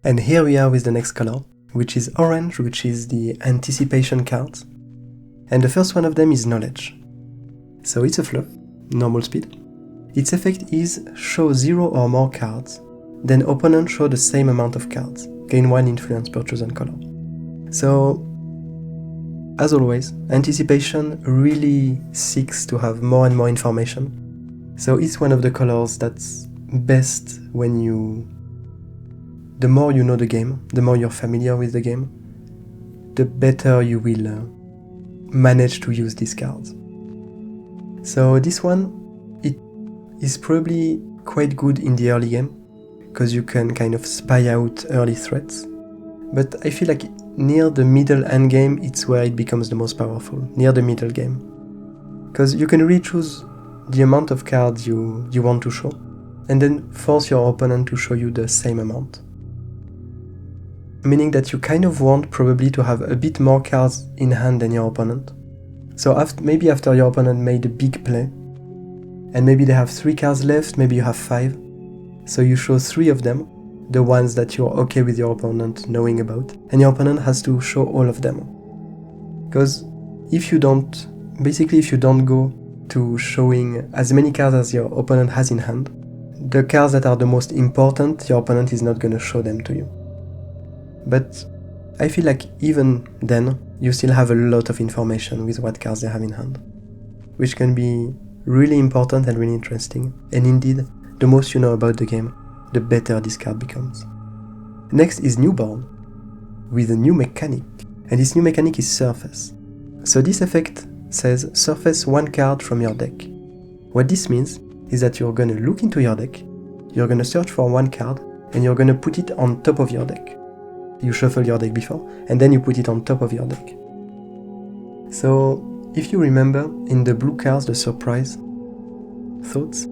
And here we are with the next color, which is orange, which is the anticipation cards. And the first one of them is knowledge. So it's a fluff, normal speed. Its effect is show 0 or more cards, then opponent show the same amount of cards, gain 1 influence per chosen color. So, as always, anticipation really seeks to have more and more information. So it's one of the colors that's best when the more you know the game, the more you're familiar with the game, the better you will manage to use these cards. So this one, it is probably quite good in the early game, because you can kind of spy out early threats. But I feel like near the middle end game, it's where it becomes the most powerful, near the middle game. Because you can really choose the amount of cards you want to show, and then force your opponent to show you the same amount. Meaning that you kind of want probably to have a bit more cards in hand than your opponent. So maybe after your opponent made a big play, and maybe they have 3 cards left, maybe you have 5, so you show 3 of them, the ones that you're okay with your opponent knowing about, and your opponent has to show all of them. Because if you don't go to showing as many cards as your opponent has in hand, the cards that are the most important, your opponent is not going to show them to you. But I feel like even then, you still have a lot of information with what cards they have in hand, which can be really important and really interesting. And indeed, the most you know about the game, the better this card becomes. Next is Newborn, with a new mechanic, and this new mechanic is Surface. So this effect says surface 1 card from your deck. What this means is that you're going to look into your deck, you're going to search for 1 card, and you're going to put it on top of your deck. You shuffle your deck before, and then you put it on top of your deck. So, if you remember, in the blue cards, the surprise thoughts,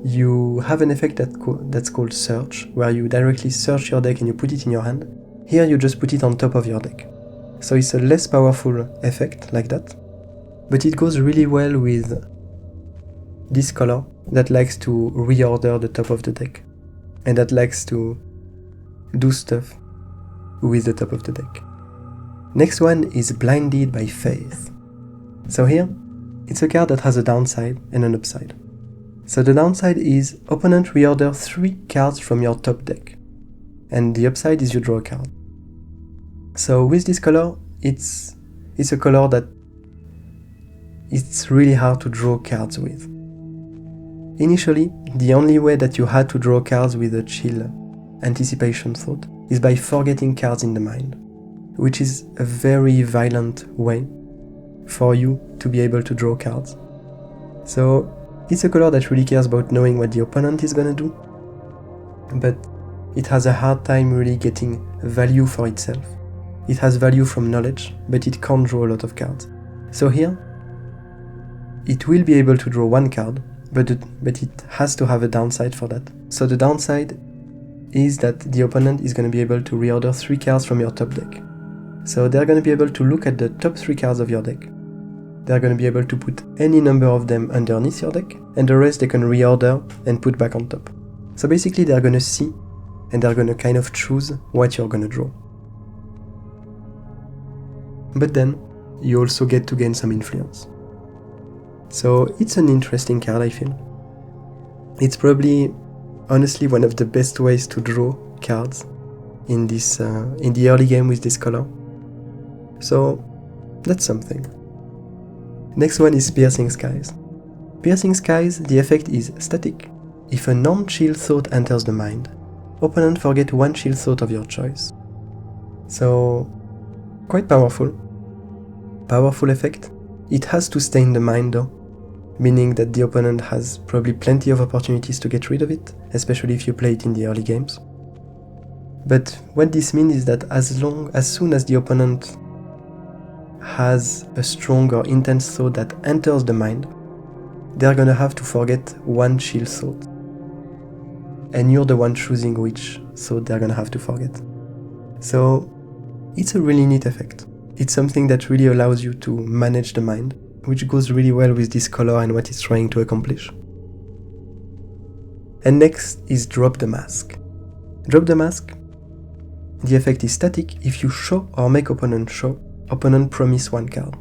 you have an effect that's called search, where you directly search your deck and you put it in your hand. Here you just put it on top of your deck. So it's a less powerful effect like that, but it goes really well with this color that likes to reorder the top of the deck, and that likes to do stuff with the top of the deck. Next one is Blinded by Faith. So here, it's a card that has a downside and an upside. So the downside is opponent reorder 3 cards from your top deck, and the upside is you draw a card. So with this color, it's a color that it's really hard to draw cards with. Initially, the only way that you had to draw cards with a chill anticipation thought is by forgetting cards in the mind, which is a very violent way for you to be able to draw cards. So it's a color that really cares about knowing what the opponent is gonna do, but it has a hard time really getting value for itself. It has value from knowledge, but it can't draw a lot of cards. So here, it will be able to draw 1 card, but it has to have a downside for that. So the downside is that the opponent is going to be able to reorder 3 cards from your top deck. So they're going to be able to look at the top 3 cards of your deck. They're going to be able to put any number of them underneath your deck, and the rest they can reorder and put back on top. So basically they're going to see, and they're going to kind of choose what you're going to draw. But then, you also get to gain some influence. So it's an interesting card, I feel. It's probably, honestly, one of the best ways to draw cards in the early game with this color. So that's something. Next one is Piercing Skies. Piercing Skies, the effect is static. If a non-chill thought enters the mind, opponent forget 1 chill thought of your choice. So, quite powerful. Powerful effect. It has to stay in the mind though, meaning that the opponent has probably plenty of opportunities to get rid of it, especially if you play it in the early games. But what this means is that as soon as the opponent has a strong or intense thought that enters the mind, they're gonna have to forget 1 chill thought. And you're the one choosing which thought they're gonna have to forget. So it's a really neat effect. It's something that really allows you to manage the mind, which goes really well with this color and what it's trying to accomplish. And next is Drop the Mask. Drop the Mask the effect is static if you show or make opponent show, opponent promise one card.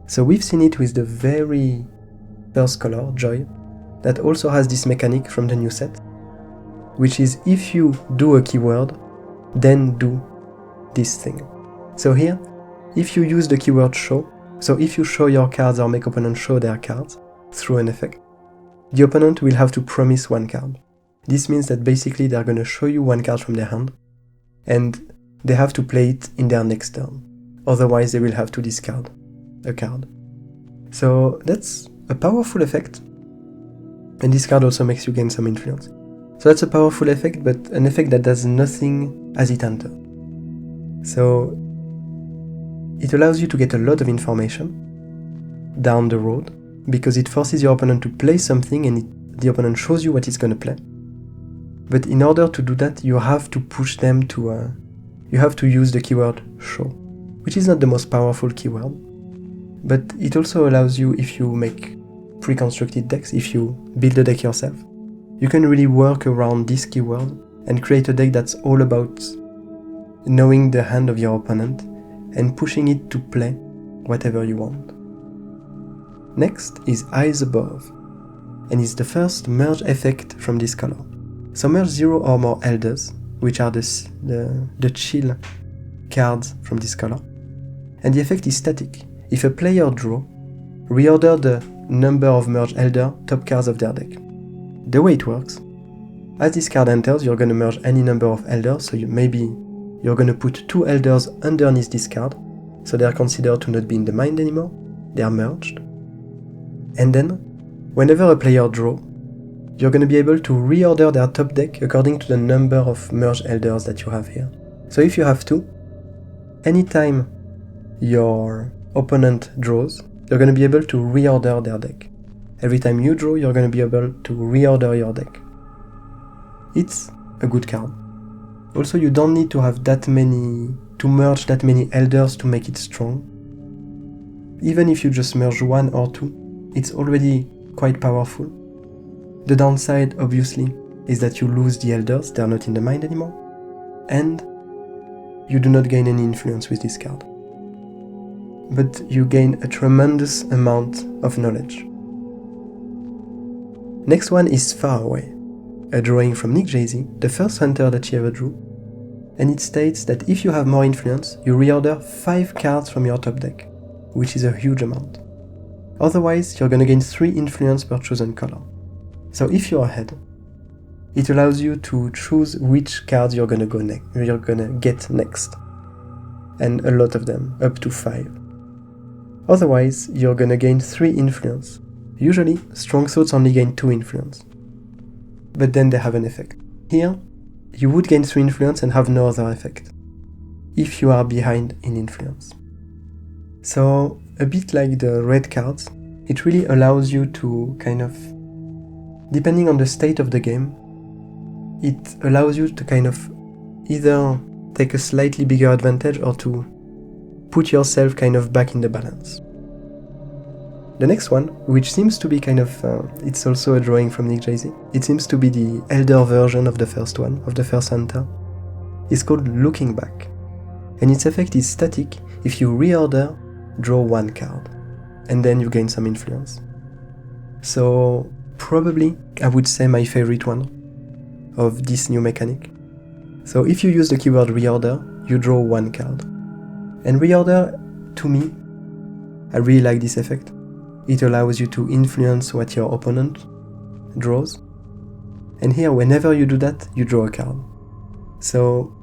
So we've seen it with the very first color, Joy, that also has this mechanic from the new set, which is if you do a keyword, then do this thing. So here, if you use the keyword show, so if you show your cards or make opponent show their cards through an effect, the opponent will have to promise one card. This means that basically they're going to show you one card from their hand, and they have to play it in their next turn. Otherwise they will have to discard a card. So that's a powerful effect, and this card also makes you gain some influence. So that's a powerful effect, but an effect that does nothing as it enters. So it allows you to get a lot of information down the road, because it forces your opponent to play something and the opponent shows you what it's going to play. But in order to do that, you have to push them to you have to use the keyword show, which is not the most powerful keyword, but it also allows you, if you make pre-constructed decks, if you build a deck yourself, you can really work around this keyword and create a deck that's all about knowing the hand of your opponent and pushing it to play whatever you want. Next is Eyes Above, and it's the first merge effect from this color. So merge 0 or more elders, which are the chill cards from this color. And the effect is static. If a player draw, reorder the number of merge elder top cards of their deck. The way it works, as this card enters, you're going to merge any number of elders, so maybe you're going to put 2 elders underneath this card, so they are considered to not be in the mind anymore, they are merged. And then, whenever a player draws, you're going to be able to reorder their top deck according to the number of merged elders that you have here. So if you have 2, anytime your opponent draws, you're going to be able to reorder their deck. Every time you draw, you're going to be able to reorder your deck. It's a good card. Also, you don't need to have to merge that many elders to make it strong. Even if you just merge 1 or 2, it's already quite powerful. The downside, obviously, is that you lose the elders, they're not in the mind anymore, and you do not gain any influence with this card. But you gain a tremendous amount of knowledge. Next one is Far Away, a drawing from Nick Jay-Z, the first hunter that she ever drew, and it states that if you have more influence, you reorder 5 cards from your top deck, which is a huge amount. Otherwise, you're gonna gain 3 influence per chosen color. So if you're ahead, it allows you to choose which cards you're gonna get next. And a lot of them, up to 5. Otherwise, you're gonna gain 3 influence. Usually, Strong Thoughts only gain 2 influence. But then they have an effect. Here, you would gain 3 influence and have no other effect, if you are behind in influence. So, a bit like the red cards, it really allows you to kind of, depending on the state of the game, it allows you to kind of either take a slightly bigger advantage or to put yourself kind of back in the balance. The next one, which seems to be kind of, it's also a drawing from Nick Jay-Z, it seems to be the elder version of the first one, of the first hunter, is called Looking Back. And its effect is static. If you reorder, draw 1 card, and then you gain some influence. So probably I would say my favorite one of this new mechanic. So if you use the keyword reorder, you draw 1 card. And reorder, to me, I really like this effect. It allows you to influence what your opponent draws. And here, whenever you do that, you draw a card. So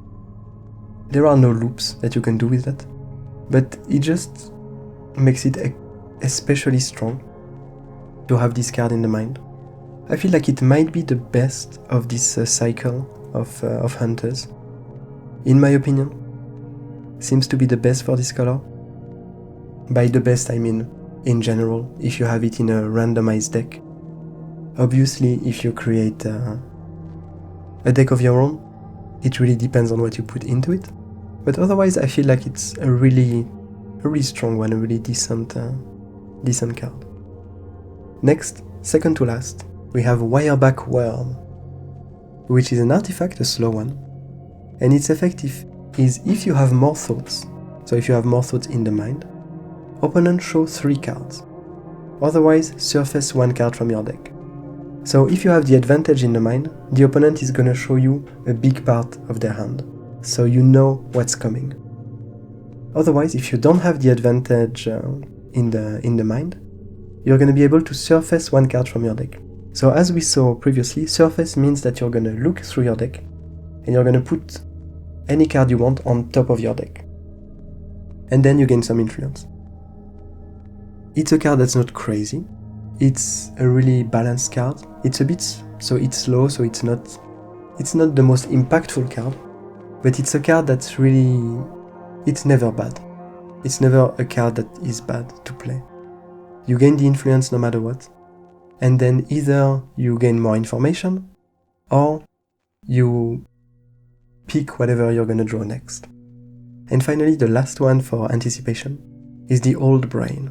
there are no loops that you can do with that, but it just makes it especially strong to have this card in the mind. I feel like it might be the best of this cycle of hunters. In my opinion, seems to be the best for this color. By the best, I mean in general, if you have it in a randomized deck. Obviously, if you create a deck of your own, it really depends on what you put into it. But otherwise, I feel like it's a really strong one, a really decent card. Next, second to last, we have Wireback Wyrm, which is an artifact, a slow one, and its effect is if you have more thoughts, so if you have more thoughts in the mind, opponent show 3 cards. Otherwise, surface 1 card from your deck. So if you have the advantage in the mind, the opponent is gonna show you a big part of their hand, so you know what's coming. Otherwise, if you don't have the advantage in the mind, you're gonna be able to surface 1 card from your deck. So as we saw previously, surface means that you're gonna look through your deck and you're gonna put any card you want on top of your deck. And then you gain some influence. It's a card that's not crazy. It's a really balanced card. It's a bit, so it's slow, so it's not the most impactful card, but it's a card that's really, it's never bad. It's never a card that is bad to play. You gain the influence no matter what, and then either you gain more information, or you pick whatever you're gonna draw next. And finally, the last one for anticipation is the Old Brain,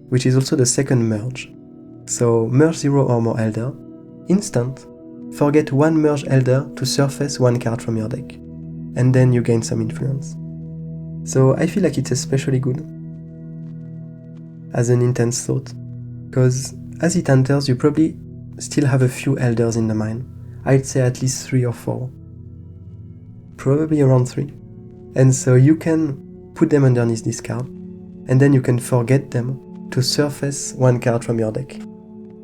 which is also the second merge. So merge 0 or more Elder, instant, forget 1 merge Elder to surface 1 card from your deck, and then you gain some influence. So I feel like it's especially good as an intense thought, because as it enters you probably still have a few Elders in the mind. I'd say at least 3 or 4. Probably around 3. And so you can put them underneath this card, and then you can forget them to surface 1 card from your deck.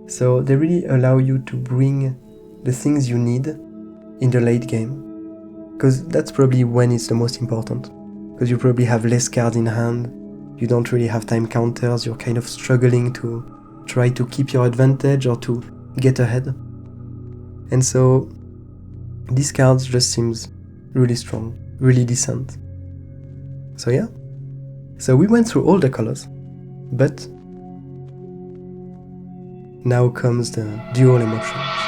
So they really allow you to bring the things you need in the late game, because that's probably when it's the most important, because you probably have less cards in hand, you don't really have time counters, you're kind of struggling to try to keep your advantage or to get ahead. And so these cards just seems really strong, really decent. So yeah, so we went through all the colors, but now comes the dual emotions.